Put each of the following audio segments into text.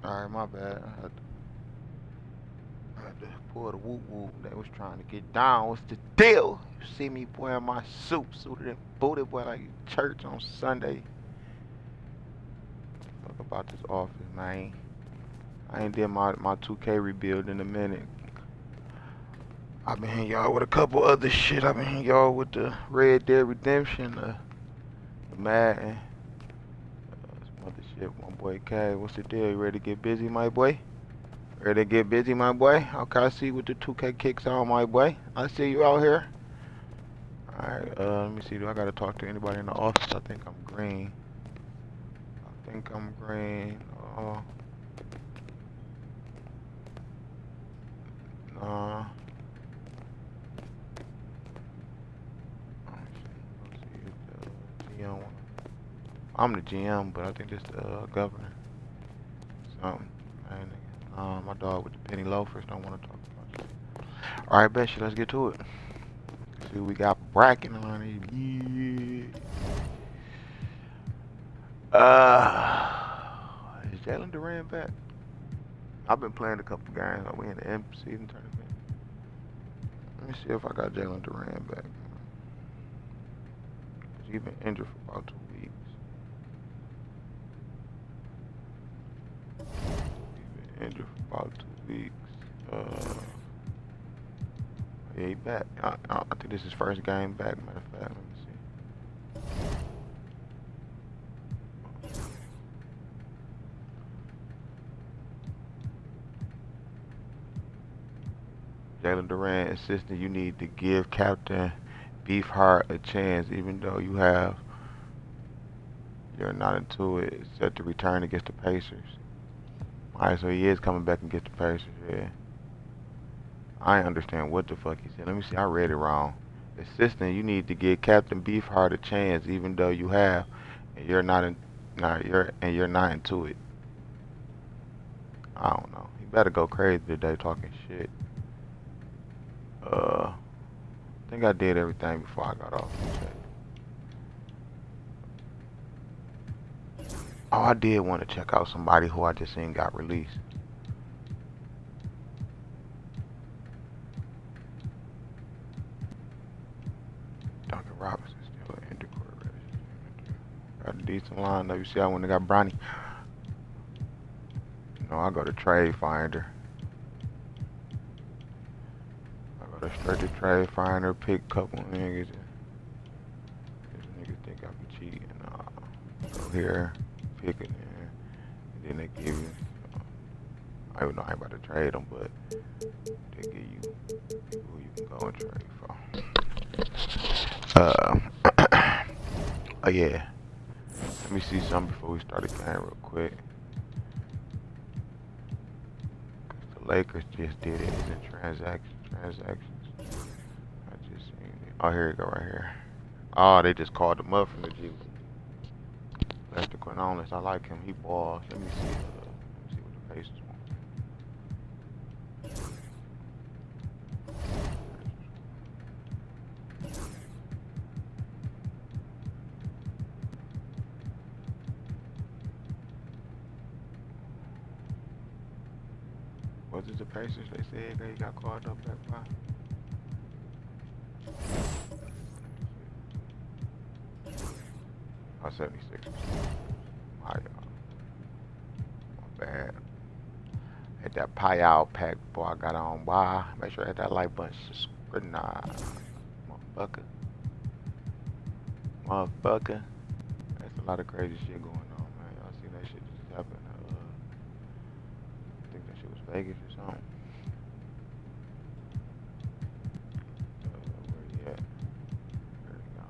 Alright, my bad. I had to pull the whoop whoop. They was trying to get down. What's the deal? You see me wearing my suited and booted, boy, like church on Sunday. Talk about this office, man. I ain't did my 2K rebuild in a minute. I've been hitting y'all with a couple other shit. I've been hitting y'all with the Red Dead Redemption, the Madden, some other shit. My boy K, what's the deal? You ready to get busy, my boy? Ready to get busy, my boy? Okay, I see you with the 2K kicks on, my boy. I see you out here. Alright, let me see. Do I gotta talk to anybody in the office? I think I'm green. I think I'm green. Oh, nah. Let's see if the GM one. I'm the GM, but I think this the governor. Something. Man, my dog with the penny loafers don't want to talk about shit. Alright, bet you. Let's get to it. See what we got bracket on it. Yeah. Is Jalen Durant back? I've been playing a couple games. We in the end season tournament. Let me see if I got Jalen Durant back. He's been injured for about 2 weeks. He's been injured for about 2 weeks. Yeah, he back. I think this is his first game back. Matter of fact, let me see. Jalen Durant insisted you need to give Captain Beefheart a chance, even though you're not into it. Set to return against the Pacers. Alright, so he is coming back against the Pacers. Yeah. I ain't understand what the fuck he said. Let me see. I read it wrong. Assistant, you need to give Captain Beefheart a chance, even though you have, and you're not into it. I don't know. He better go crazy today talking shit. I think I did everything before I got off. Oh, I did want to check out somebody who I just seen got released. Duncan Robinson still in the court ready. Got a decent lineup. You see, I went and got Bronny. You know, I go to Trade Finder. I go to straight to Trade Finder, pick a couple niggas. These niggas think I be cheating. Go here, pick it, and then they give you. I don't know how about to trade them, but they give you people who you can go and trade for. Oh yeah. Let me see something before we start the game real quick. The Lakers just did it. It's in transactions. I just seen it. Oh, here you go, right here. Oh, they just called him up from the G. Lester Quinones, I like him. He balls. Let me see what the Pacers want. Was it the Pacers? They said they got called up that far. Oh, 76. My bad. Hit that Payal pack before I got on. Why? Make sure I hit that like button. Scrutinize. Motherfucker. That's a lot of crazy shit going on, man. Y'all seen that shit just happen? I think that shit was Vegas or something. Where he at? There we go.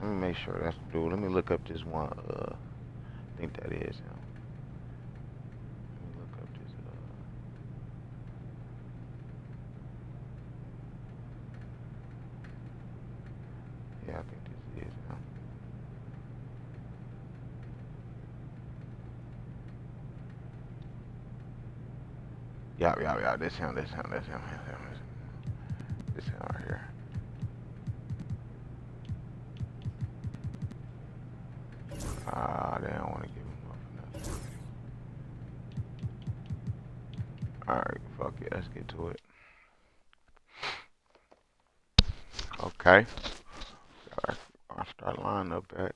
Let me make sure that's the dude. Let me look up this one. I think that is him. Let me look up this. Yeah, I think this is him. Yeah. This him. This him right here. They don't want to give him. Fuck it, let's get to it. Okay. I'll start lining up back.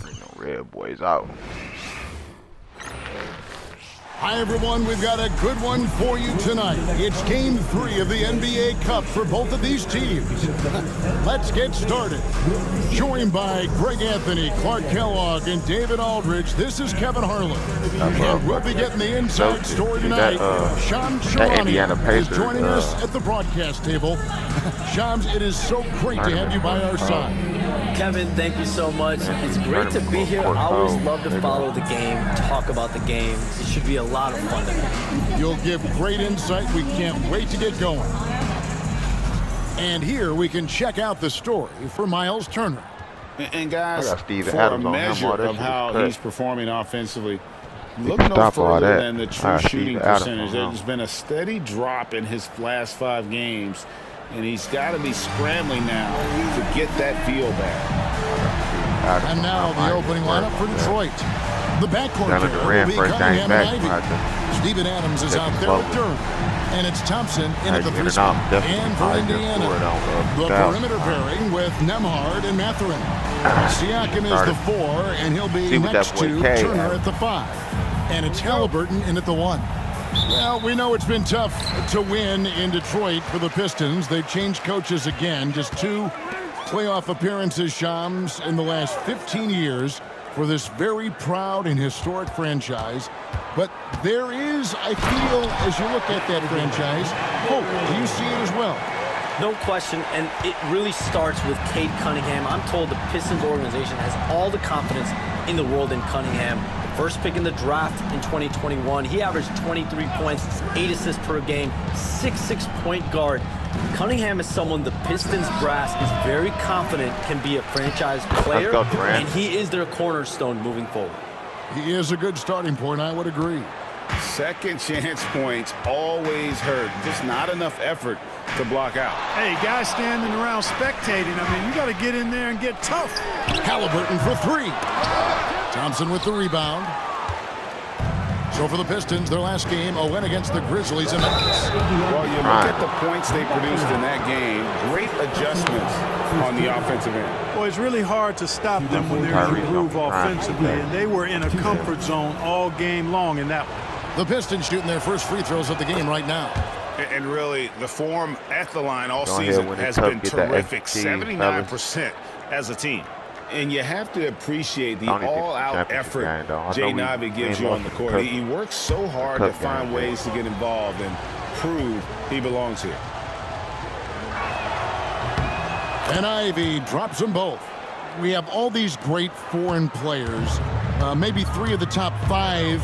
Bring no red boys out. Hi, everyone. We've got a good one for you tonight. It's Game 3 of the NBA Cup for both of these teams. Let's get started. Joined by Greg Anthony, Clark Kellogg, and David Aldridge, this is Kevin Harlan. And we'll be getting the inside story tonight. Shams Charania is joining us at the broadcast table. Shams, it is so great to have you by our side. Kevin, thank you so much. It's great to be here. I always love to follow the game, talk about the game. It should be a lot of fun tonight. You'll give great insight. We can't wait to get going. And here we can check out the story for Miles Turner. And guys, for a measure of how he's performing offensively, look no further than the true shooting percentage. There's been a steady drop in his last 5 games, and he's got to be scrambling now to get that feel back. And now the opening lineup for Detroit. The backcourt will be Cunningham and Ivy. Steven Adams is out there at third. And it's Thompson in at the 3 spot. And for Indiana, the perimeter pairing with Nembhard and Mathurin. Siakam is the 4, and he'll be next to Turner at the 5. And it's Halliburton in at the 1. Well, we know it's been tough to win in Detroit for the Pistons. They've changed coaches again. Just 2 playoff appearances, Shams, in the last 15 years for this very proud and historic franchise. But there is, I feel, as you look at that franchise, hope. Do you see it as well? No question, and it really starts with Cade Cunningham. I'm told the Pistons organization has all the confidence in the world in Cunningham. The first pick in the draft in 2021, he averaged 23 points, 8 assists per game, 6'6" point guard. Cunningham is someone the Pistons brass is very confident can be a franchise player, and he is their cornerstone moving forward. He is a good starting point, I would agree. Second chance points always hurt. Just not enough effort to block out. Hey, guys standing around spectating, I mean, you got to get in there and get tough. Halliburton for 3. Thompson with the rebound. So for the Pistons, their last game, a win against the Grizzlies in Memphis. Well, you look at the points they produced in that game. Great adjustments on the offensive end. Well, it's really hard to stop them when they're in the groove offensively, and they were in a comfort zone all game long in that one. The Pistons shooting their first free throws of the game right now. And really, the form at the line all season has been terrific. 79% as a team. And you have to appreciate the all-out effort Jay Navi gives you on the court. He works so hard to find ways to get involved and prove he belongs here. And Ivy drops them both. We have all these great foreign players. Maybe 3 of the top 5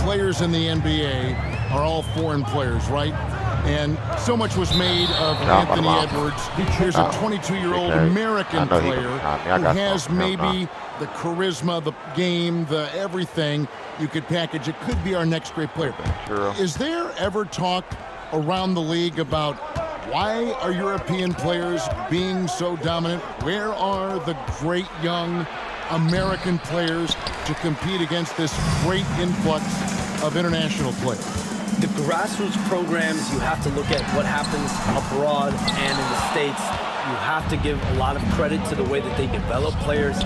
players in the NBA are all foreign players, right? And so much was made of Anthony Edwards. Here's a 22-year-old American player who has maybe the charisma, the game, the everything you could package. It could be our next great player. Is there ever talk around the league about why are European players being so dominant? Where are the great young American players to compete against this great influx of international players? The grassroots programs, you have to look at what happens abroad and in the States. You have to give a lot of credit to the way that they develop players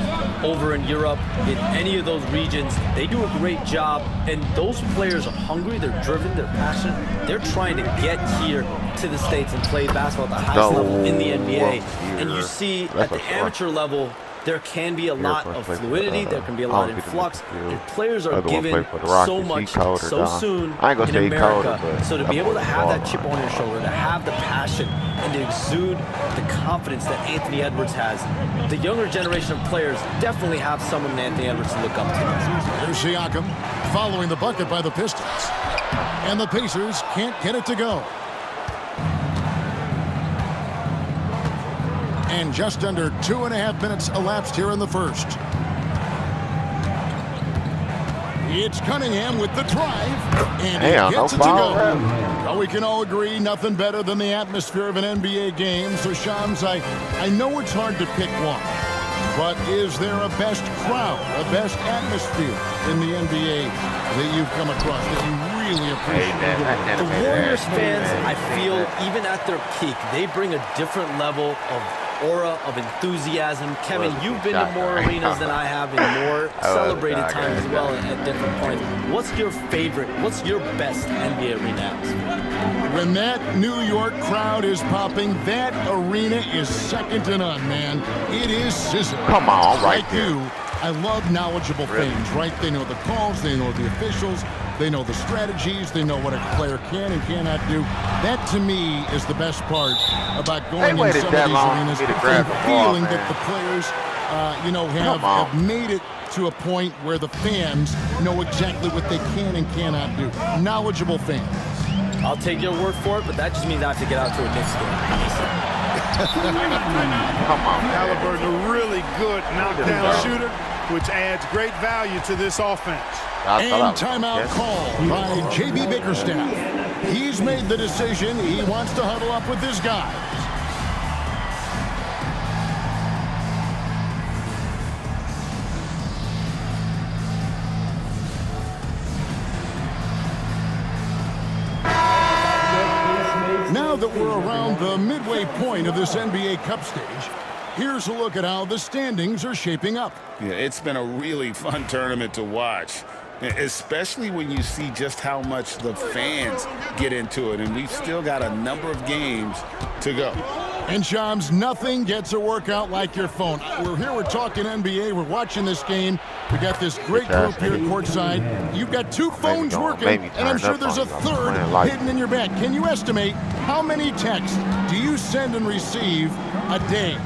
over in Europe, in any of those regions. They do a great job, and those players are hungry, they're driven, they're passionate. They're trying to get here to the States and play basketball at the highest level in the NBA. And you see at the amateur level, there can be a lot of fluidity, there can be a lot of influx, and players are given so much so soon in America. So to be able to have that chip on your shoulder, to have the passion, and to exude the confidence that Anthony Edwards has, the younger generation of players definitely have someone in Anthony Edwards to look up to. There's Siakam following the bucket by the Pistons. And the Pacers can't get it to go. And just under 2.5 minutes elapsed here in the first. It's Cunningham with the drive, and he gets it to go. Well, we can all agree nothing better than the atmosphere of an NBA game. So, Shams, I know it's hard to pick one, but is there a best crowd, a best atmosphere in the NBA that you've come across that you really appreciate? The Warriors fans, I feel, even at their peak, they bring a different level of aura, of enthusiasm. Kevin, you've been to more arenas than I have in more celebrated times as well at different points. What's your favorite, what's your best NBA arena atmosphere? When that New York crowd is popping, that arena is second to none, man. It is sizzling. Come on, right like there. You, I love knowledgeable fans, right? They know the calls, they know the officials, they know the strategies, they know what a player can and cannot do. That, to me, is the best part about going in some of these arenas and feeling that the players, have made it to a point where the fans know exactly what they can and cannot do. Knowledgeable fans. I'll take your word for it, but that just means I have to get out to a Knicks game. Come on. Halliburton, a really good knockdown shooter, which adds great value to this offense. And timeout call by J.B. Bickerstaff. He's made the decision. He wants to huddle up with his guys. Now that we're around the midway point of this NBA Cup stage, here's a look at how the standings are shaping up. Yeah, it's been a really fun tournament to watch, especially when you see just how much the fans get into it. And we've still got a number of games to go. And, Shams, nothing gets a workout like your phone. We're here, we're talking NBA, we're watching this game. We got this great group here courtside. You've got two phones working, and I'm sure there's a third hidden in your bag. Can you estimate how many texts do you send and receive a day?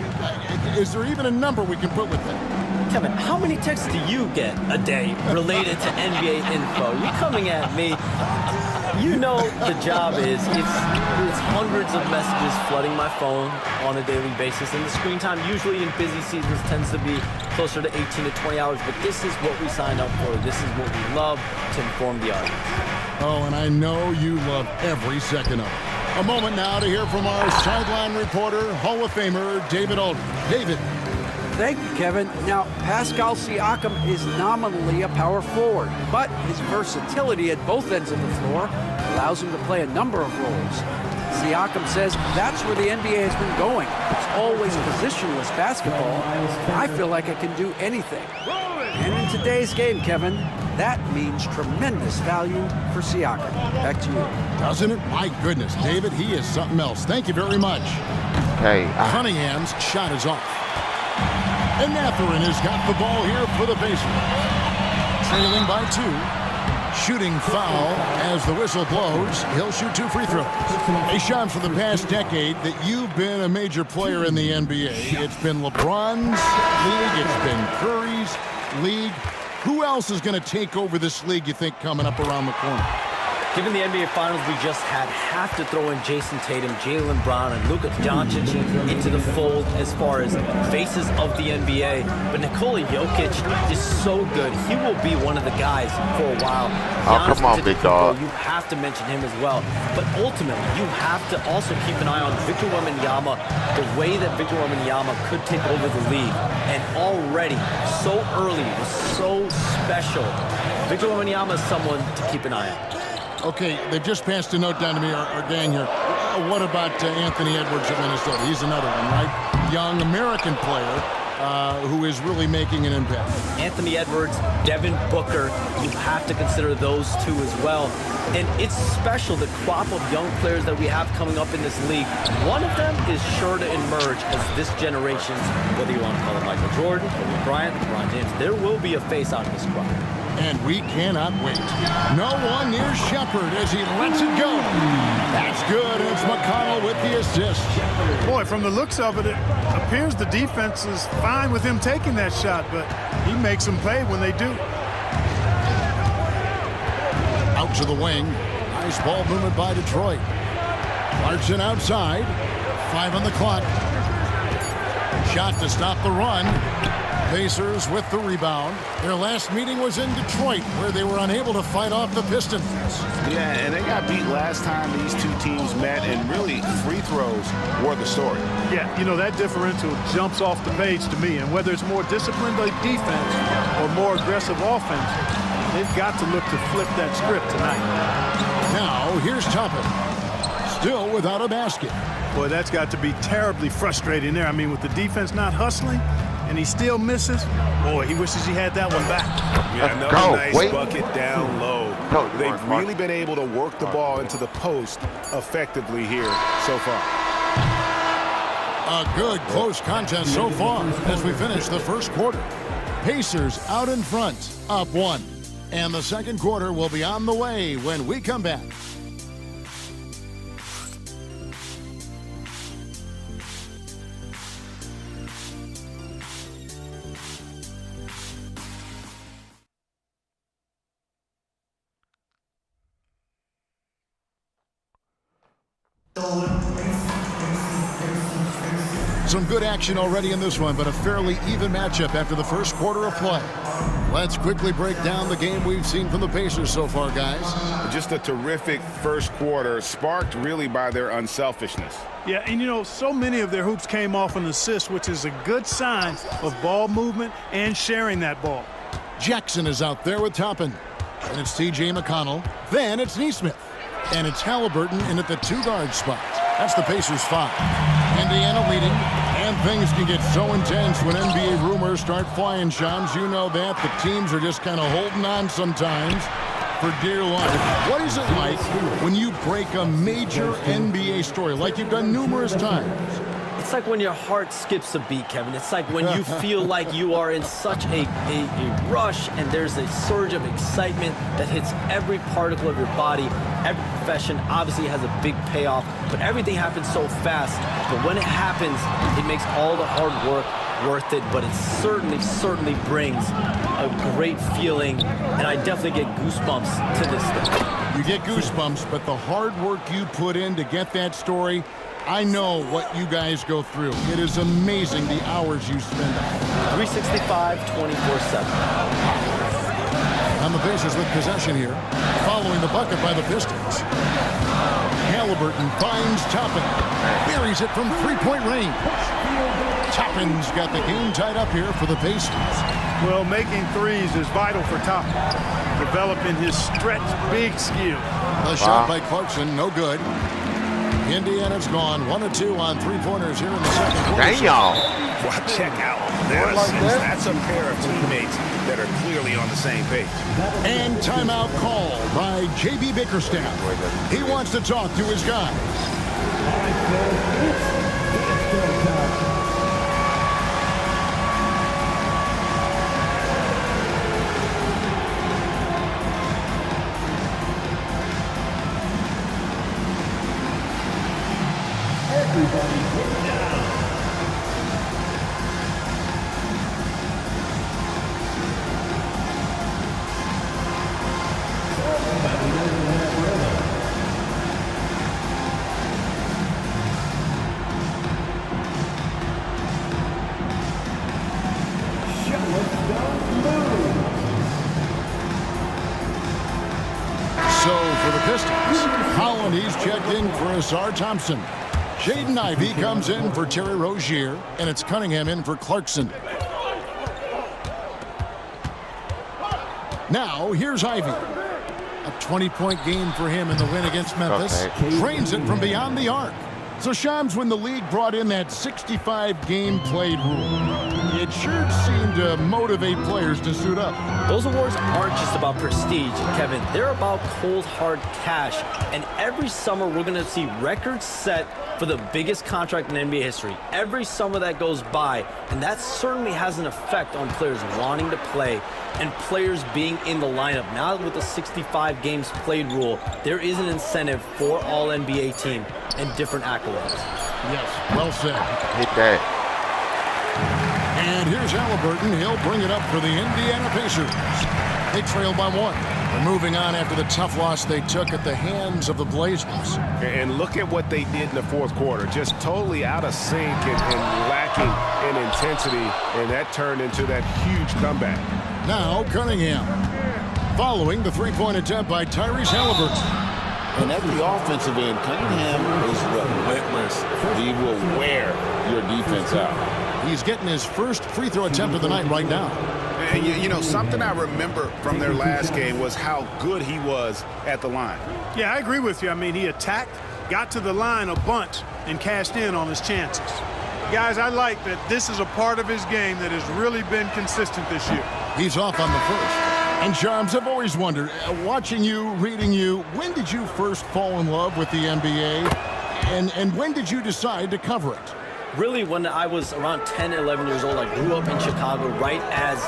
Is there even a number we can put with that? Kevin, how many texts do you get a day related to NBA info? You're coming at me. You know the job is, it's hundreds of messages flooding my phone on a daily basis, and the screen time usually in busy seasons tends to be closer to 18 to 20 hours, but this is what we signed up for. This is what we love to inform the audience. Oh, and I know you love every second of it. A moment now to hear from our sideline reporter, Hall of Famer David Aldridge. David. Thank you, Kevin. Now, Pascal Siakam is nominally a power forward, but his versatility at both ends of the floor allows him to play a number of roles. Siakam says that's where the NBA has been going. It's always positionless basketball. I feel like I can do anything. And in today's game, Kevin, that means tremendous value for Siakam. Back to you. Doesn't it? My goodness, David, he is something else. Thank you very much. Hey, Cunningham's shot is off. And Mathurin has got the ball here for the Pacers. Trailing by 2. Shooting foul as the whistle blows. He'll shoot 2 free throws. Hey, Sean, for the past decade that you've been a major player in the NBA, it's been LeBron's league, it's been Curry's league. Who else is going to take over this league, you think, coming up around the corner? Given the NBA Finals we just had, have to throw in Jason Tatum, Jaylen Brown, and Luka Doncic into the fold as far as faces of the NBA. But Nikola Jokic is so good. He will be one of the guys for a while. Oh, come on, big dog. You have to mention him as well. But ultimately, you have to also keep an eye on Victor Wembanyama, the way that Victor Wembanyama could take over the league. And already, so early, was so special. Victor Wembanyama is someone to keep an eye on. Okay, they've just passed a note down to me, our gang here. What about Anthony Edwards at Minnesota? He's another one, right? Young American player who is really making an impact. Anthony Edwards, Devin Booker, you have to consider those two as well. And it's special, the crop of young players that we have coming up in this league. One of them is sure to emerge as this generation's, whether you want to call it Michael Jordan, Kobe Bryant, LeBron James, there will be a face out of this crop. And we cannot wait. No one near Shepard as he lets it go. That's good. It's McConnell with the assist. Boy, from the looks of it, it appears the defense is fine with him taking that shot, but he makes them pay when they do. Out to the wing. Nice ball movement by Detroit. Clarkson outside. 5 on the clock. Shot to stop the run. Pacers with the rebound. Their last meeting was in Detroit, where they were unable to fight off the Pistons. Yeah, and they got beat last time these two teams met, and really free throws were the story. Yeah, you know, that differential jumps off the page to me, and whether it's more disciplined defense or more aggressive offense, they've got to look to flip that script tonight. Now, here's Toppin. Still without a basket. Boy, that's got to be terribly frustrating there. I mean, with the defense not hustling, and he still misses, boy, he wishes he had that one back. Yeah, another nice bucket down low. They've really been able to work the ball into the post effectively here so far. A good close contest so far as we finish the first quarter. Pacers out in front, up 1. And the second quarter will be on the way when we come back. Some good action already in this one, but a fairly even matchup after the first quarter of play. Let's quickly break down the game we've seen from the Pacers so far, guys. Just a terrific first quarter, sparked really by their unselfishness. Yeah, and you know, so many of their hoops came off an assist, which is a good sign of ball movement and sharing that ball. Jackson is out there with Toppin. And it's T.J. McConnell. Then it's Neesmith. And it's Halliburton in at the 2-guard spot. That's the Pacers 5. Indiana leading. And things can get so intense when NBA rumors start flying, Shams. You know that. The teams are just kind of holding on sometimes for dear life. What is it like when you break a major NBA story like you've done numerous times? It's like when your heart skips a beat, Kevin. It's like when you feel like you are in such a rush and there's a surge of excitement that hits every particle of your body. Every profession obviously has a big payoff, but everything happens so fast. But when it happens, it makes all the hard work worth it, but it certainly brings a great feeling, and I definitely get goosebumps to this thing. You get goosebumps, but the hard work you put in to get that story, I know what you guys go through. It is amazing the hours you spend on it. 365, 24/7. And the Pacers with possession here, following the bucket by the Pistons. Halliburton finds Toppin, buries it from three-point range. Toppin's got the game tied up here for the Pacers. Well, making threes is vital for Toppin, developing his stretch big skill. The shot by Clarkson, no good. Indiana's gone 1 of 2 on three-pointers here in the second quarter. Damn. Well, check out this. That's a pair of teammates that are clearly on the same page. And timeout called by J.B. Bickerstaff. He wants to talk to his guys. So for the Pistons, Hollandy's checked in for Asar Thompson. Jaden Ivey comes in for Terry Rozier, and it's Cunningham in for Clarkson. Now, here's Ivey. A 20-point game for him in the win against Memphis. Drains it from beyond the arc. So, Shams, when the league brought in that 65-game played rule, it sure seemed to motivate players to suit up. Those awards aren't just about prestige, Kevin. They're about cold, hard cash. And every summer, we're going to see records set for the biggest contract in NBA history. Every summer that goes by, and that certainly has an effect on players wanting to play and players being in the lineup. Now with the 65 games played rule, there is an incentive for all NBA team and different accolades. Yes, well said. Hit that. And here's Halliburton. He'll bring it up for the Indiana Pacers. They trail by 1. They're moving on after the tough loss they took at the hands of the Blazers. And look at what they did in the fourth quarter. Just totally out of sync and lacking in intensity. And that turned into that huge comeback. Now Cunningham. Following the three-point attempt by Tyrese Halliburton. And at the offensive end, Cunningham is relentless. He will wear your defense out. He's getting his first free throw attempt of the night right now. And you know, something I remember from their last game was how good he was at the line. Yeah, I agree with you. I mean, he attacked, got to the line a bunch, and cashed in on his chances. Guys, I like that this is a part of his game that has really been consistent this year. He's off on the first. And Charms, I've always wondered, watching you, reading you, when did you first fall in love with the NBA? And when did you decide to cover it? Really, when I was around 10, 11 years old, I grew up in Chicago right as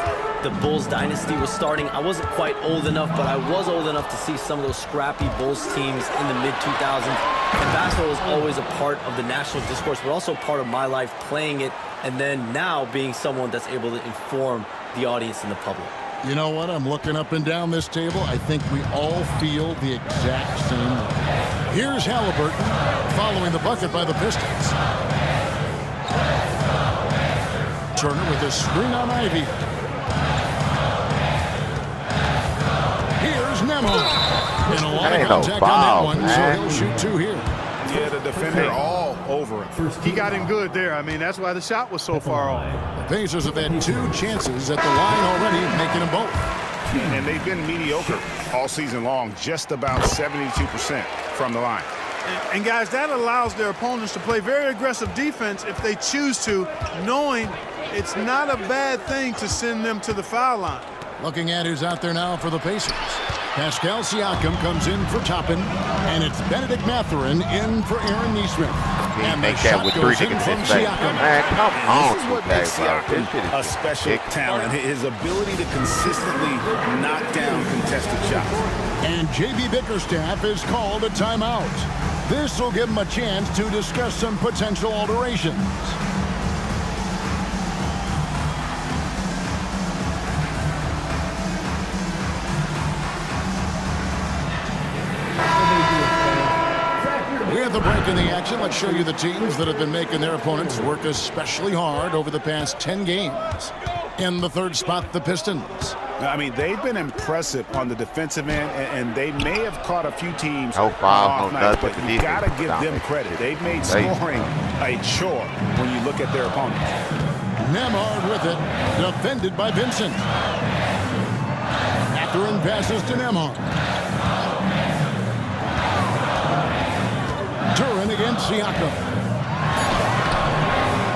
the Bulls dynasty was starting. I wasn't quite old enough, but I was old enough to see some of those scrappy Bulls teams in the mid-2000s. And basketball was always a part of the national discourse, but also part of my life playing it, and then now being someone that's able to inform the audience and the public. You know what? I'm looking up and down this table. I think we all feel the exact same way. Here's Halliburton following the bucket by the Pistons. Turner with a screen on Ivy. Here's Nembhard. And a lot of contact on that one, so he'll shoot two here. Yeah, the defender all over him. He got in good there. I mean, that's why the shot was so far off. The Pacers have had two chances at the line already, making them both. And they've been mediocre all season long, just about 72% from the line. And guys, that allows their opponents to play very aggressive defense if they choose to, knowing it's not a bad thing to send them to the foul line. Looking at who's out there now for the Pacers. Pascal Siakam comes in for Toppin, and it's Benedict Mathurin in for Aaron Nesmith. And make that with three niggas in his face. Man, come on, This is what makes Siakam a special talent. His ability to consistently knock down contested shots. And J.B. Bickerstaff is called a timeout. This will give him a chance to discuss some potential alterations. The break in the action. Let's show you the teams that have been making their opponents work especially hard over the past 10 games. In the third spot, the Pistons. I mean, they've been impressive on the defensive end, and they may have caught a few teams off night, but you got to give them credit. They've made scoring a chore when you look at their opponents. Nembhard with it, defended by Vincent. Mathurin passes to Nembhard. Duran against Siakam.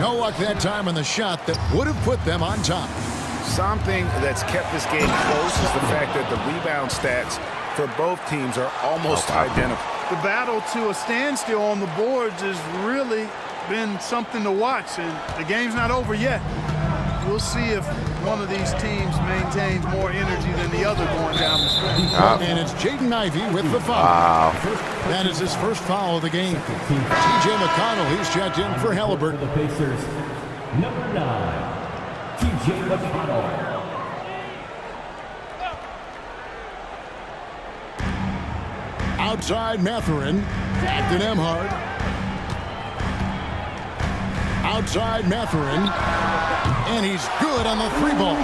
No luck that time on the shot that would have put them on top. Something that's kept this game close is the fact that the rebound stats for both teams are almost identical. The battle to a standstill on the boards has really been something to watch, and the game's not over yet. We'll see if one of these teams maintains more energy than the other going down the stretch. And it's Jaden Ivey with the foul. That is his first foul of the game. T.J. McConnell, he's checked in for Halliburton. The Pacers, number 9, T.J. McConnell. Outside Mathurin, back to Nembhard. Outside Mathurin, and he's good on the three ball.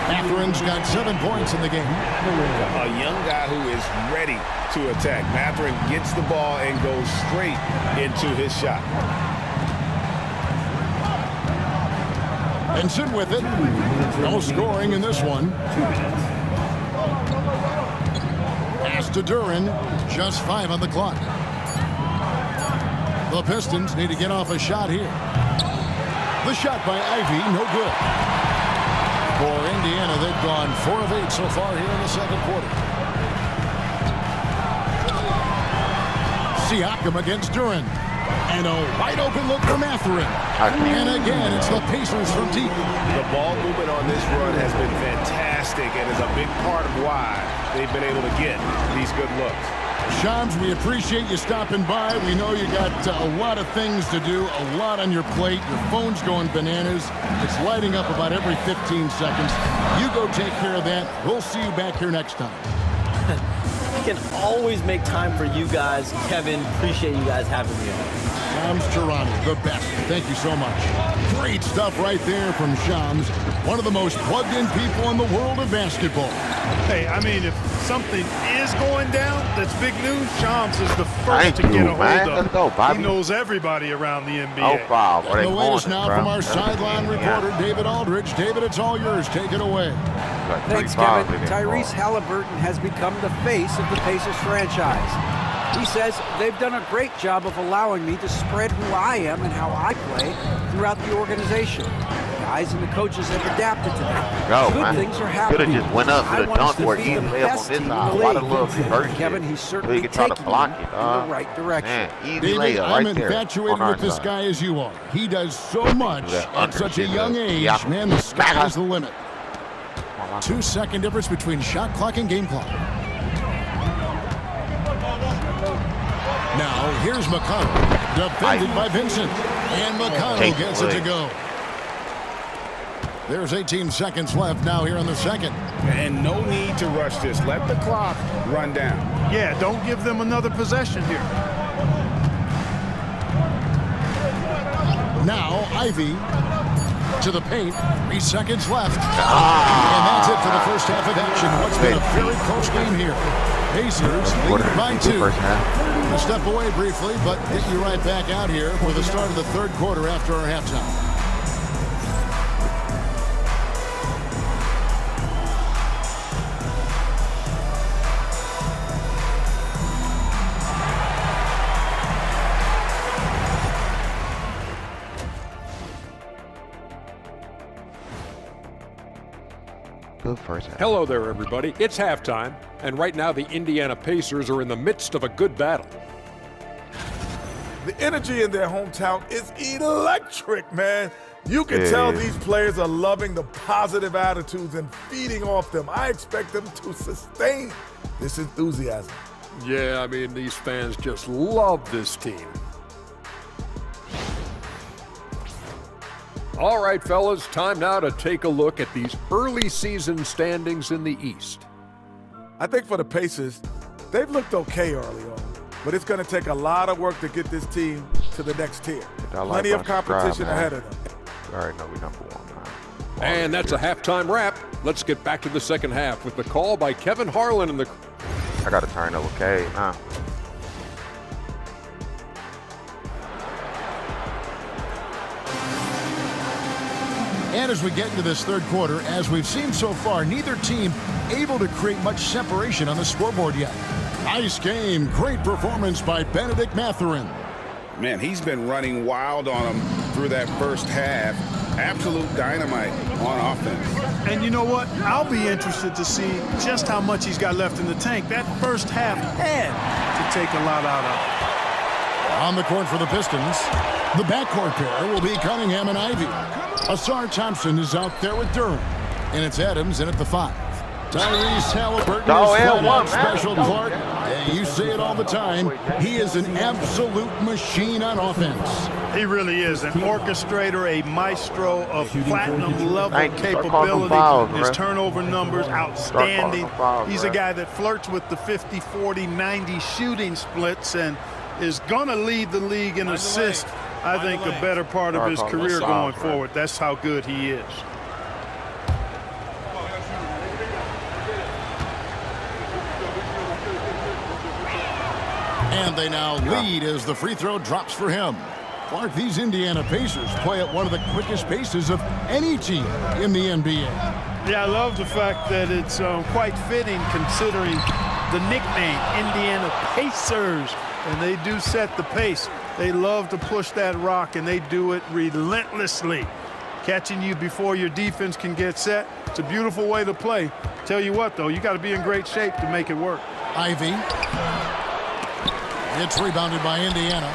Mathurin's got 7 points in the game. A young guy who is ready to attack. Mathurin gets the ball and goes straight into his shot. Benson with it. No scoring in this one. Pass to Duran. Just 5 on the clock. The Pistons need to get off a shot here. The shot by Ivy, no good. For Indiana, they've gone 4 of 8 so far here in the second quarter. Siakam against Duran. And a wide open look for Mathurin. And again, it's the Pacers from deep. The ball movement on this run has been fantastic and is a big part of why they've been able to get these good looks. Shams, we appreciate you stopping by. We know you got a lot of things to do, a lot on your plate. Your phone's going bananas. It's lighting up about every 15 seconds. You go take care of that. We'll see you back here next time. I can always make time for you guys. Kevin, appreciate you guys having me on. Shams Charania, the best. Thank you so much. Great stuff right there from Shams, one of the most plugged-in people in the world of basketball. Hey, I mean, if something is going down that's big news, Shams is the first to get a hold of. Let's go, Bobby. He knows everybody around the NBA. Oh, Bob. The latest now from our sideline reporter, David Aldridge. David, it's all yours. Take it away. Thanks, Kevin. Tyrese Halliburton has become the face of the Pacers franchise. He says they've done a great job of allowing me to spread who I am and how I play throughout the organization. The guys and the coaches have adapted to that. Good things are happening. Could have just went up to the dunk where he easy layup on this side. Why the little conversion? Kevin, he's certainly can try to taking block me it. in the right direction. Man, easy David, layup I'm right there infatuated on our with this side. guy as you are. He does so much at such a young age. Yeah. Man, the sky is the limit. 2-second difference between shot clock and game clock. Now, here's McConnell, defended by Vincent. And McConnell gets it to go. There's 18 seconds left now here in the second. And no need to rush this. Let the clock run down. Yeah, don't give them another possession here. Now, Ivy to the paint. 3 seconds left. And that's it for the first half of action. What's been a very close game here. Pacers lead by 2. A step away briefly, but get you right back out here for the start of the third quarter after our halftime. Good first half. Hello there, everybody. It's halftime, and right now the Indiana Pacers are in the midst of a good battle. The energy in their hometown is electric, man. You can tell these players are loving the positive attitudes and feeding off them. I expect them to sustain this enthusiasm. Yeah, I mean, these fans just love this team. All right, fellas, time now to take a look at these early season standings in the East. I think for the Pacers, they've looked okay early on, but it's going to take a lot of work to get this team to the next tier. Plenty of competition ahead of them. You already know we number one, man. And that's a halftime wrap. Let's get back to the second half with the call by Kevin Harlan and the... I got to turn over K now. And as we get into this third quarter, as we've seen so far, neither team able to create much separation on the scoreboard yet. Nice game. Great performance by Benedict Mathurin. Man, he's been running wild on him through that first half. Absolute dynamite on offense. And you know what? I'll be interested to see just how much he's got left in the tank. That first half had to take a lot out of it. On the court for the Pistons, the backcourt pair will be Cunningham and Ivy. Asar Thompson is out there with Durham. And it's Adams in at the 5. Tyrese Halliburton is flat out special, Clark. Yeah, you say it all the time. He is an absolute machine on offense. He really is an orchestrator, a maestro of platinum-level capability. His turnover numbers, outstanding. He's a guy that flirts with the 50, 40, 90 shooting splits and is going to lead the league in assists, I think, a better part of his career going forward. That's how good he is. And they now lead as the free throw drops for him. Clark, these Indiana Pacers play at one of the quickest paces of any team in the NBA. Yeah, I love the fact that it's quite fitting considering the nickname, Indiana Pacers. And they do set the pace. They love to push that rock, and they do it relentlessly. Catching you before your defense can get set. It's a beautiful way to play. Tell you what, though, you got to be in great shape to make it work. Ivy. It's rebounded by Indiana.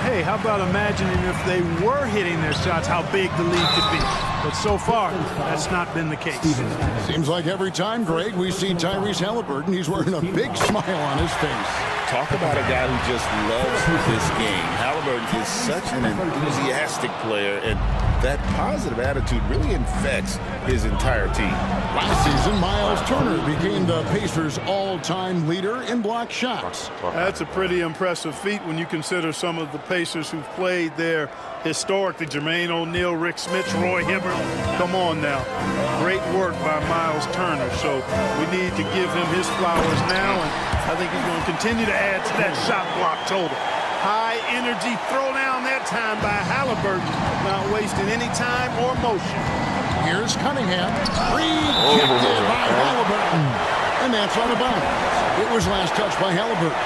Hey, how about imagining if they were hitting their shots, how big the lead could be? But so far, that's not been the case. Seems like every time, Greg, we see Tyrese Halliburton, he's wearing a big smile on his face. Talk about a guy who just loves this game. Halliburton is such an enthusiastic player, and that positive attitude really infects his entire team. Last season, Miles Turner became the Pacers' all-time leader in block shots. That's a pretty impressive feat when you consider some of the Pacers who've played there historically. Jermaine O'Neal, Rick Smits, Roy Hibbert. Come on now. Great work by Miles Turner. So we need to give him his flowers now, and I think he's going to continue to add to that shot block total. High energy throw down that time by Halliburton, not wasting any time or motion. Here's Cunningham, rejected by Halliburton, and that's out of bounds. It was last touched by Halliburton.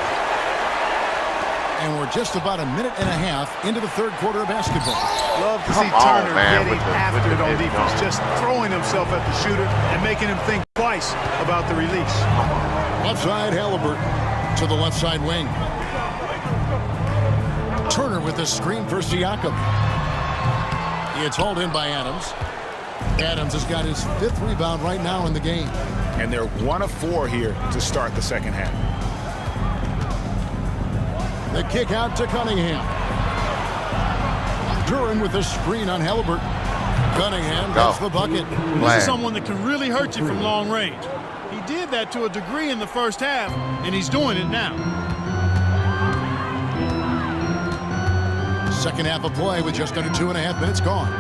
And we're just about a minute and a half into the third quarter of basketball. Love to see Turner getting after it on defense, just throwing himself at the shooter and making him think twice about the release. Left side, Halliburton to the left side wing. Turner with the screen for Siakam. It's hauled in by Adams. Adams has got his 5th rebound right now in the game. And they're 1 of 4 here to start the second half. The kick out to Cunningham. Duran with the screen on Halliburton. Cunningham gets the bucket. This is someone that can really hurt you from long range. He did that to a degree in the first half, and he's doing it now. Second half of play with just under 2.5 minutes gone.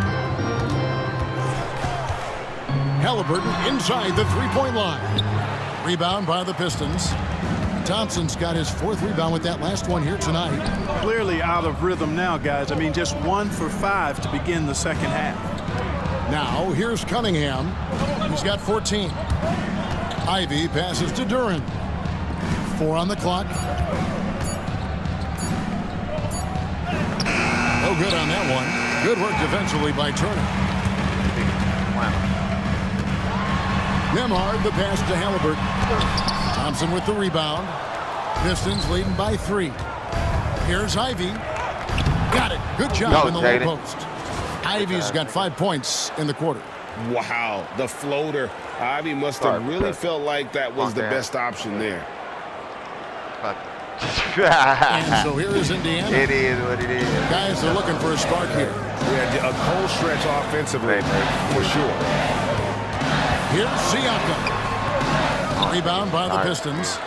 Halliburton inside the three-point line. Rebound by the Pistons. Thompson's got his 4th rebound with that last one here tonight. Clearly out of rhythm now, guys. I mean, just 1 for 5 to begin the second half. Now, here's Cunningham. He's got 14. Ivy passes to Duran. 4 on the clock. No good on that one. Good work defensively by Turner. Nembhard the pass to Halliburton. Thompson with the rebound. Pistons leading by 3. Here's Ivy. Got it. Good job in the low post. Ivy's got 5 points in the quarter. Wow, the floater. Ivy must have really felt like that was the best option there. And so here is Indiana. It is what it is. Guys are looking for a spark here. Yeah, a cold stretch offensively, for sure. Here's Siakam. Rebound by the Pistons.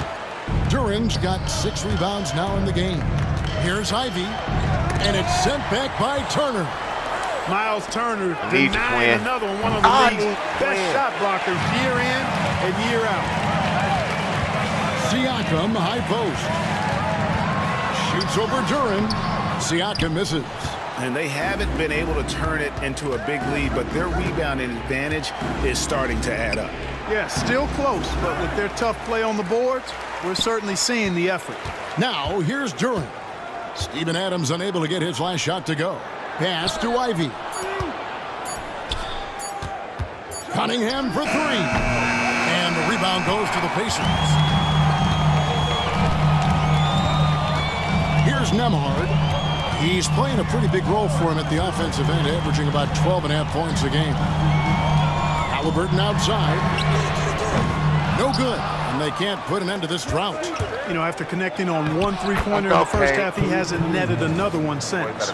Duran's got 6 rebounds now in the game. Here's Ivy. And it's sent back by Turner. Miles Turner denying another one of the league's best shot blockers year in and year out. Siakam, high post. Shoots over Duran. Siakam misses. And they haven't been able to turn it into a big lead, but their rebounding advantage is starting to add up. Yeah, still close, but with their tough play on the boards, we're certainly seeing the effort. Now, here's Duran. Steven Adams unable to get his last shot to go. Pass to Ivy. Cunningham for 3. And the rebound goes to the Pacers. Here's Nembhard. He's playing a pretty big role for him at the offensive end, averaging about 12.5 points a game. Halliburton outside. No good. And they can't put an end to this drought. You know, after connecting on 1 3-pointer in the first half, he hasn't netted another one since.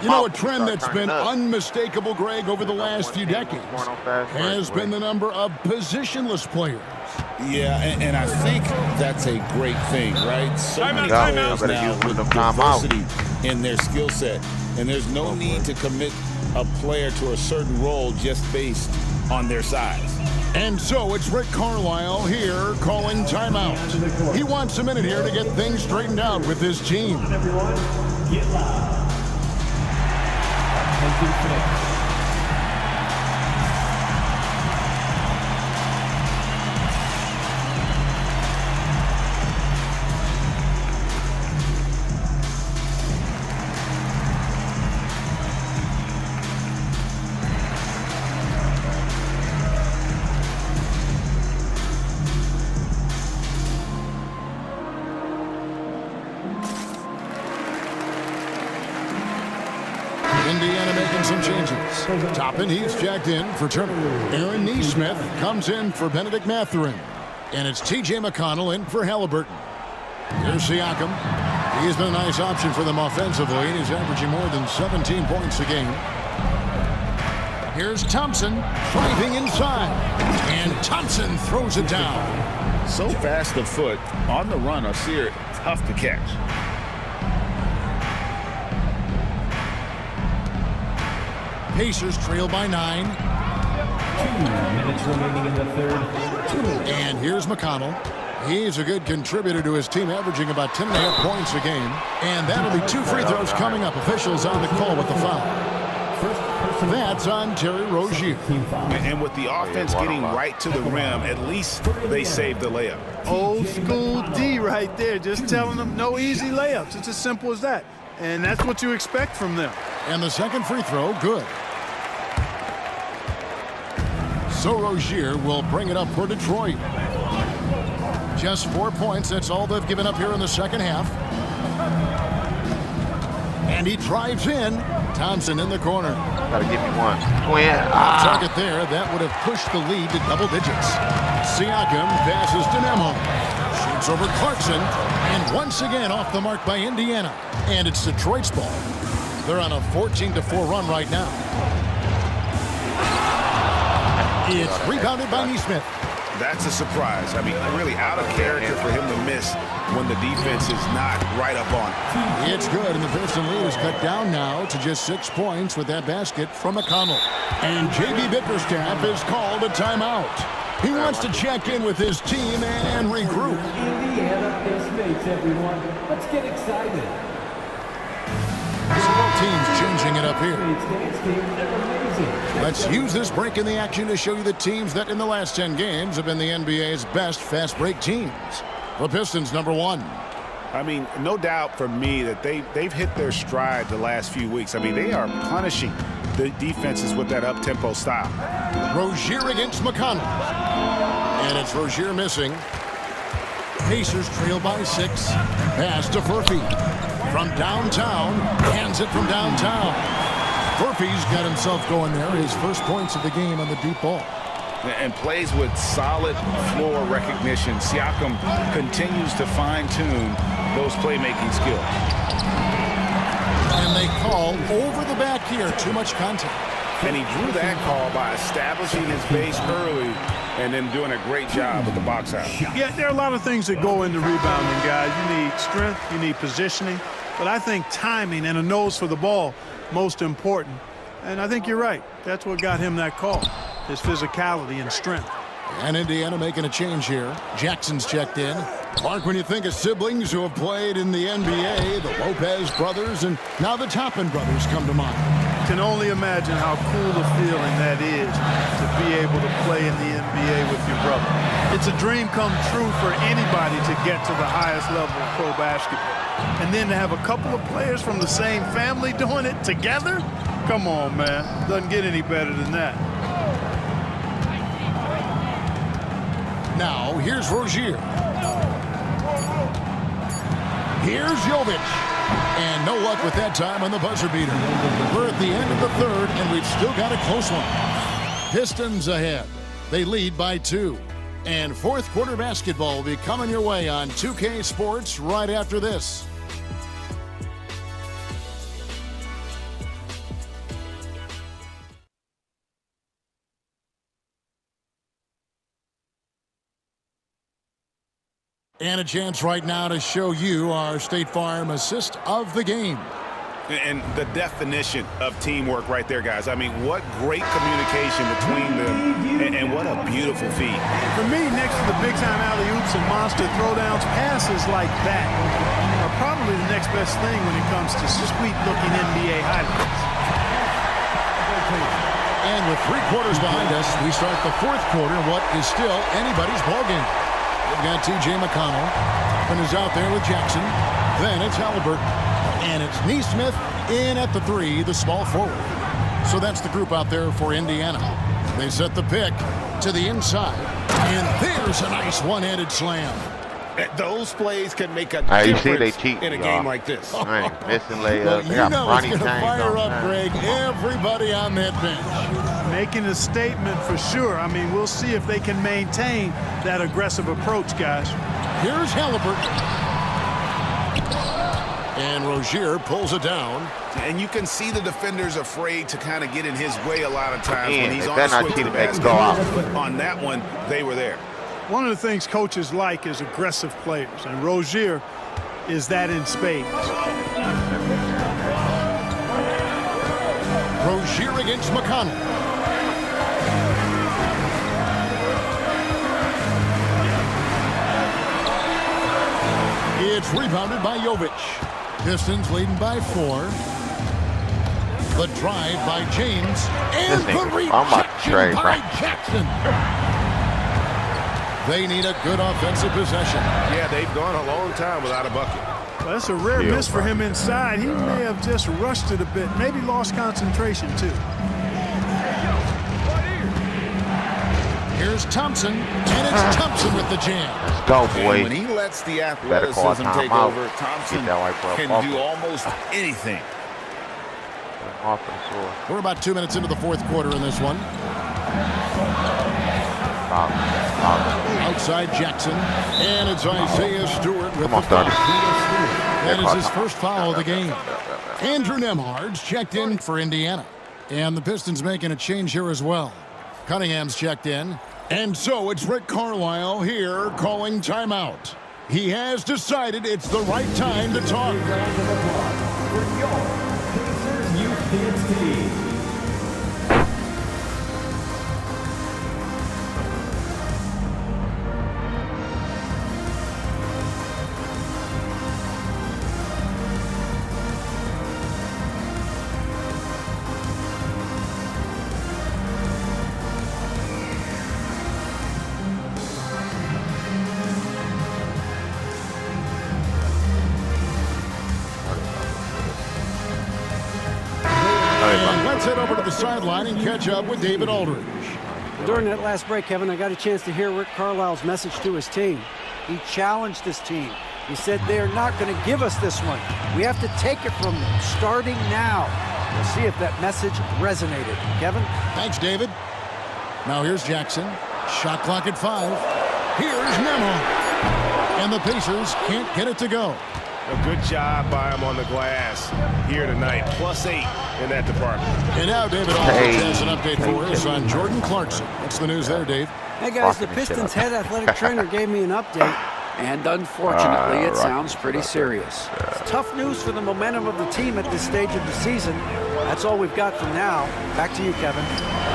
You know, a trend that's been unmistakable, Greg, over the last few decades has been the number of positionless players. Yeah, and I think that's a great thing, right? So many players now with diversity in their skill set, and there's no need to commit a player to a certain role just based on their size. And so it's Rick Carlisle here calling timeout. He wants a minute here to get things straightened out with his team. Everyone, get loud. some changes. Toppin, he's checked in for Turner. Aaron Neesmith comes in for Benedict Mathurin. And it's T.J. McConnell in for Halliburton. Here's Siakam. He's been a nice option for them offensively, and he's averaging more than 17 points a game. Here's Thompson driving inside. And Thompson throws it down. So fast of foot, on the run, Asir, tough to catch. Pacers trail by 9. 2 minutes remaining in the third. 2 minutes. And here's McConnell. He's a good contributor to his team, averaging about 10.5 points a game. And that'll be 2 free throws coming up. Officials on the call with the foul. That's on Terry Rozier. And with the offense getting right to the rim, at least they saved the layup. Old school D right there, just telling them no easy layups. It's as simple as that. And that's what you expect from them. And the second free throw, good. So Rozier will bring it up for Detroit. Just 4 points. That's all they've given up here in the second half. And he drives in. Thompson in the corner. Gotta give me one. Twin. Target there. That would have pushed the lead to double digits. Siakam passes to Nemo. Shoots over Clarkson. And once again off the mark by Indiana. And it's Detroit's ball. They're on a 14-4 run right now. It's rebounded by Neesmith. That's a surprise. I mean, really out of character for him to miss when the defense is not right up on it. It's good, and the Piston lead is cut down now to just 6 points with that basket from McConnell. And J.B. Bickerstaff is called a timeout. He wants to check in with his team and regroup. Indiana Pistons, everyone. Let's get excited. So both teams changing it up here. Let's use this break in the action to show you the teams that in the last 10 games have been the NBA's best fast break teams. The Pistons, number 1. I mean, no doubt for me that they've hit their stride the last few weeks. I mean, they are punishing the defenses with that up-tempo style. Rozier against McConnell. And it's Rozier missing. Pacers trail by 6. Pass to Furphy. From downtown, hands it from downtown. Furphy's got himself going there. His first points of the game on the deep ball. And plays with solid floor recognition. Siakam continues to fine-tune those playmaking skills. And they call over the back here. Too much contact. And he drew that call by establishing his base early and then doing a great job with the box out. Yeah, there are a lot of things that go into rebounding, guys. You need strength, you need positioning, but I think timing and a nose for the ball, most important. And I think you're right. That's what got him that call, his physicality and strength. And Indiana making a change here. Jackson's checked in. Mark, when you think of siblings who have played in the NBA, the Lopez brothers, and now the Toppin brothers come to mind. Can only imagine how cool a feeling that is to be able to play in the NBA with your brother. It's a dream come true for anybody to get to the highest level of pro basketball. And then to have a couple of players from the same family doing it together? Come on, man. Doesn't get any better than that. Now, here's Rozier. Here's Jovic. And no luck with that time on the buzzer beater. We're at the end of the third, and we've still got a close one. Pistons ahead. They lead by 2. And fourth quarter basketball will be coming your way on 2K Sports right after this. And a chance right now to show you our State Farm assist of the game. And the definition of teamwork right there, guys. I mean, what great communication between them, and what a beautiful feed. For me, next to the big-time alley-oops and monster throwdowns, passes like that are probably the next best thing when it comes to sweet-looking NBA highlights. And with 3 quarters behind us, we start the fourth quarter in what is still anybody's ballgame. We've got T.J. McConnell, and is out there with Jackson. Then it's Halliburton, and it's Neesmith in at the 3, the small forward. So that's the group out there for Indiana. They set the pick to the inside, and there's a nice one-handed slam. Those plays can make a you difference see they cheat, in a game like this. Man, missing layup. Well, They you got know Bronny it's going to James fire on, up, Greg, everybody on that bench. Making a statement for sure. I mean, we'll see if they can maintain that aggressive approach, guys. Here's Halliburton. And Rozier pulls it down. And you can see the defenders afraid to kind of get in his way a lot of times when he's they on better the not switch cheat to and the make it basket. go out. On that one, they were there. One of the things coaches like is aggressive players, and Rozier is that in spades. Rozier against McConnell. It's rebounded by Jovic. Pistons leading by 4. The drive by James. And the rejection by Jackson. They need a good offensive possession. Yeah, they've gone a long time without a bucket. Well, that's a rare miss for him inside. He may have just rushed it a bit, maybe lost concentration too. Here's Thompson, and it's Thompson with the jam. Let's go, boy. And when he lets the athleticism take over, Thompson can do almost anything. We're about 2 minutes into the fourth quarter in this one. Outside Jackson, and it's Isaiah Stewart with the foul. That is his first foul of the game. Andrew Nembhard's checked in for Indiana. And the Pistons making a change here as well. Cunningham's checked in. And so it's Rick Carlisle here calling timeout. He has decided it's the right time to talk. Round of applause for your Pacers Youth Dance Team. Let's head over to the sideline and catch up with David Aldridge. During that last break, Kevin, I got a chance to hear Rick Carlisle's message to his team. He challenged his team. He said they're not going to give us this one. We have to take it from them, starting now. We'll see if that message resonated. Kevin? Thanks, David. Now here's Jackson. Shot clock at 5. Here's Nembhard. And the Pacers can't get it to go. A good job by him on the glass here tonight. +8 in that department. And now David Aldridge has an update for us on Jordan Clarkson. What's the news there, Dave? Hey, guys, the Pistons head athletic trainer gave me an update. And unfortunately, it sounds pretty serious. It's tough news for the momentum of the team at this stage of the season. That's all we've got for now. Back to you, Kevin.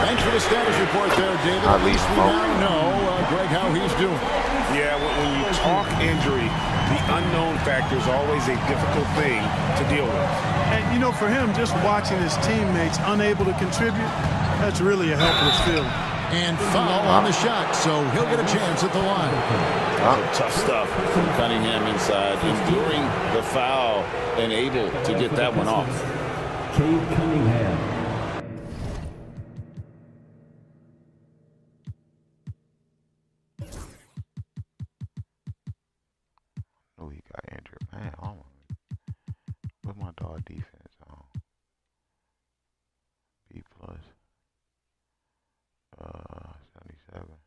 Thanks for the status report there, David. At least we now know, Greg, how he's doing. Yeah, when you talk injury, the unknown factor is always a difficult thing to deal with. And, you know, for him, just watching his teammates unable to contribute, that's really a helpless feeling. And foul on the shot, so he'll get a chance at the line. Tough stuff from Cunningham inside, enduring the foul and able to get that one off. Cade Cunningham. Oh, he got injured. Man, what's my dog defense on? B+. 77.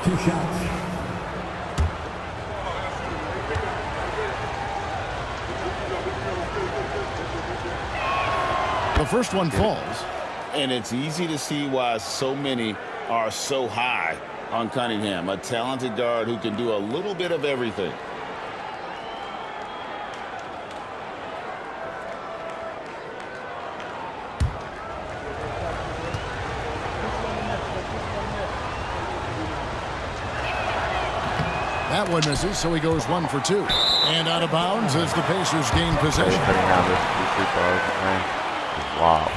Two shots. The first one falls. And it's easy to see why so many are so high on Cunningham, a talented guard who can do a little bit of everything. That one misses, so he goes 1 for 2. And out of bounds as the Pacers gain possession. Wow.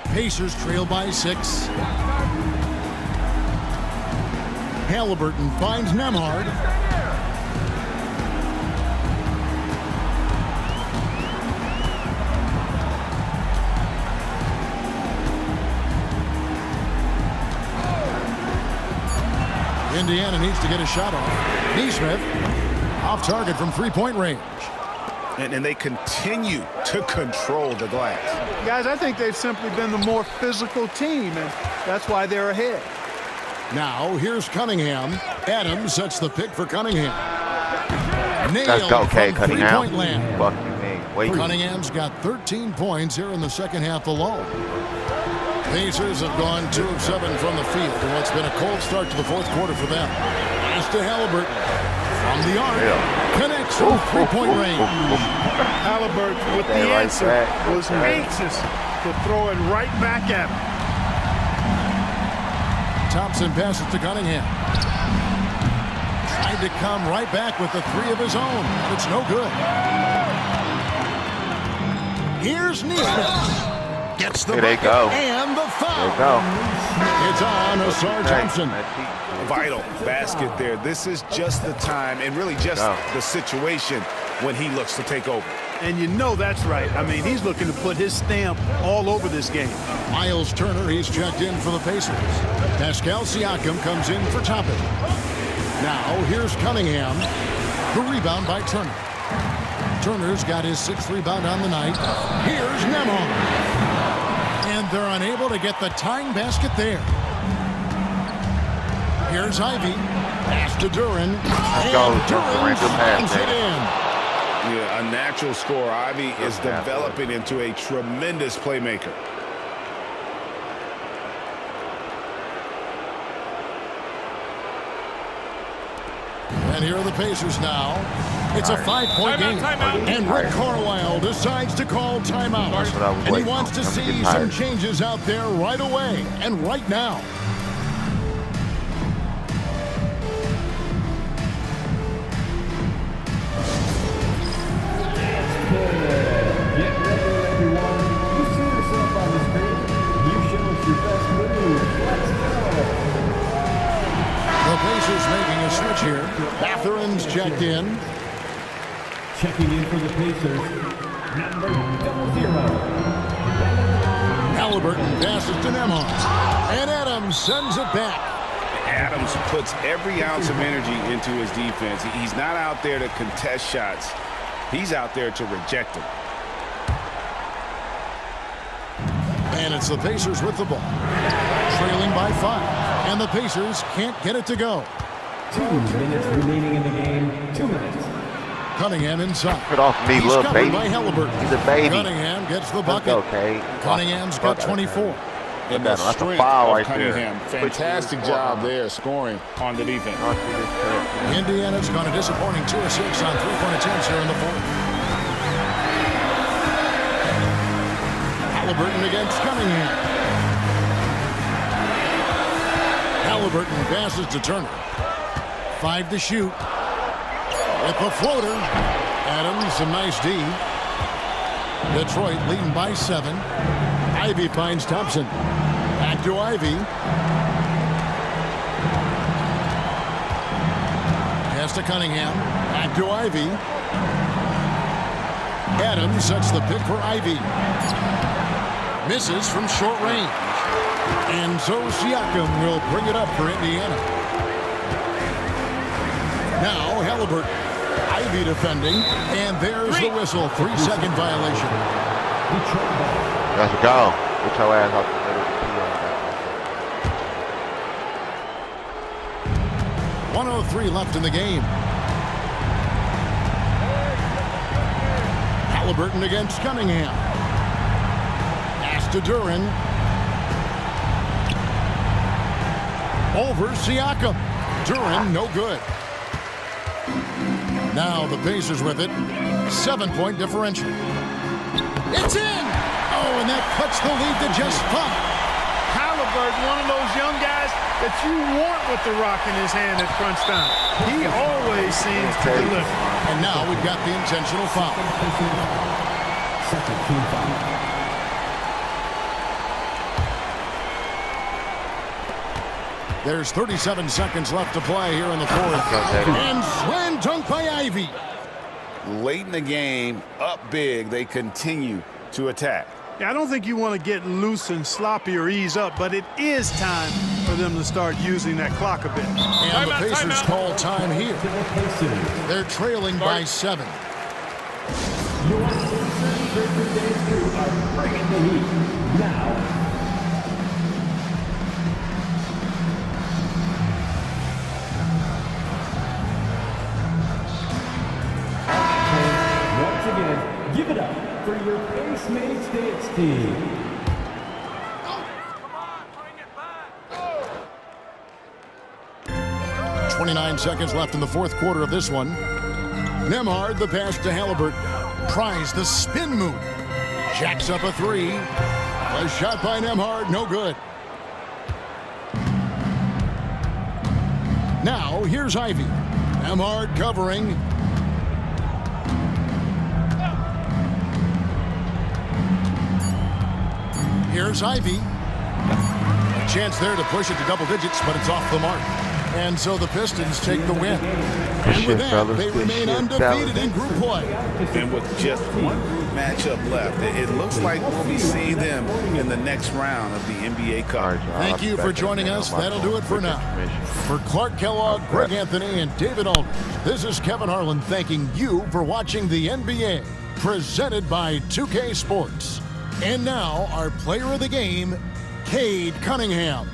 Pacers trail by 6. Halliburton finds Nembhard. Indiana needs to get a shot off. Neesmith off target from three-point range. And they continue to control the glass. Guys, I think they've simply been the more physical team, and that's why they're ahead. Now, here's Cunningham. Adams sets the pick for Cunningham. Nailed Let's go, Kay from Cunningham. three-point land. Fuck you, man. Wait. Cunningham's got 13 points here in the second half alone. Pacers have gone 2 of 7 from the field in what's been a cold start to the fourth quarter for them. Pass to Halliburton. From the arc. Connects from three-point range. Halliburton with the answer was anxious to throw it right back at him. Thompson passes to Cunningham. Tried to come right back with the three of his own. It's no good. Here's Neesmith. Gets the bucket and the foul. There you go. It's on Asar Thompson. Vital basket there. This is just the time and really just the situation when he looks to take over. And you know that's right. I mean, he's looking to put his stamp all over this game. Miles Turner, he's checked in for the Pacers. Pascal Siakam comes in for Toppin. Now, here's Cunningham. The rebound by Turner. Turner's got his 6th rebound on the night. Here's Nemhard. And they're unable to get the tying basket there. Here's Ivy. Pass to Duran. And Duran slams it in. Yeah, a natural scorer. Ivy is developing into a tremendous playmaker. And here are the Pacers now. It's a 5-point game. And Rick Carlisle decides to call timeout. And he wants to see some changes out there right away and right now. Get ready, everyone. You see yourself on the screen. You show us your best move. Let's go. The Pacers making a switch here. Mathurin's checked in. Checking in for the Pacers, number 00. Halliburton passes to Nemhard. And Adams sends it back. Adams puts every ounce of energy into his defense. He's not out there to contest shots. He's out there to reject them. And it's the Pacers with the ball. Trailing by 5. And the Pacers can't get it to go. 2 minutes remaining in the game. 2 minutes. Cunningham inside. Put off me, He's little covered baby. by Halliburton. He's a baby. Cunningham gets the bucket. Okay. Cunningham's got 24. And the That's a strength foul of right Cunningham. there. Fantastic job there scoring on the defense. Indiana's gone a disappointing 2 of 6 on three-point attempts here in the fourth. Halliburton against Cunningham. Halliburton passes to Turner. 5 to shoot. With the floater. Adams, a nice D. Detroit leading by 7. Ivy finds Thompson. Back to Ivy. Pass to Cunningham. Back to Ivy. Adams sets the pick for Ivy. Misses from short range. And so Siakam will bring it up for Indiana. Now Halliburton. Ivy defending. And there's the whistle. 3-second violation. Let's go. Get your ass off the middle. 1:03 left in the game. Halliburton against Cunningham. Pass to Duran. Over Siakam. Duran, no good. Now the Pacers with it. 7-point differential. It's in! Oh, and that cuts the lead to just 5. Halliburton, one of those young guys that you want with the rock in his hand at crunch time. He always seems to deliver. And now we've got the intentional foul. Second team foul. There's 37 seconds left to play here in the fourth. And slam dunk by Ivy. Late in the game, up big, they continue to attack. Yeah, I don't think you want to get loose and sloppy or ease up, but it is time for them to start using that clock a bit. And the Pacers call time here. They're trailing by 7. Your Pacers crew are bringing the heat now. Once again, give it up for your Pacemates dance team. 29 seconds left in the fourth quarter of this one. Nembhard, the pass to Halliburton. Tries the spin move. Jacks up a 3. A shot by Nembhard, no good. Now, here's Ivy. Nembhard covering. Here's Ivy. A chance there to push it to double digits, but it's off the mark. And so the Pistons take the win. And with that, they remain undefeated in group play. And with just one group matchup left, it looks like we'll be seeing them in the next round of the NBA Cup. Thank you for joining us. That'll do it for now. For Clark Kellogg, Greg Anthony, and David Aldridge, this is Kevin Harlan thanking you for watching the NBA, presented by 2K Sports. And now, our player of the game, Cade Cunningham.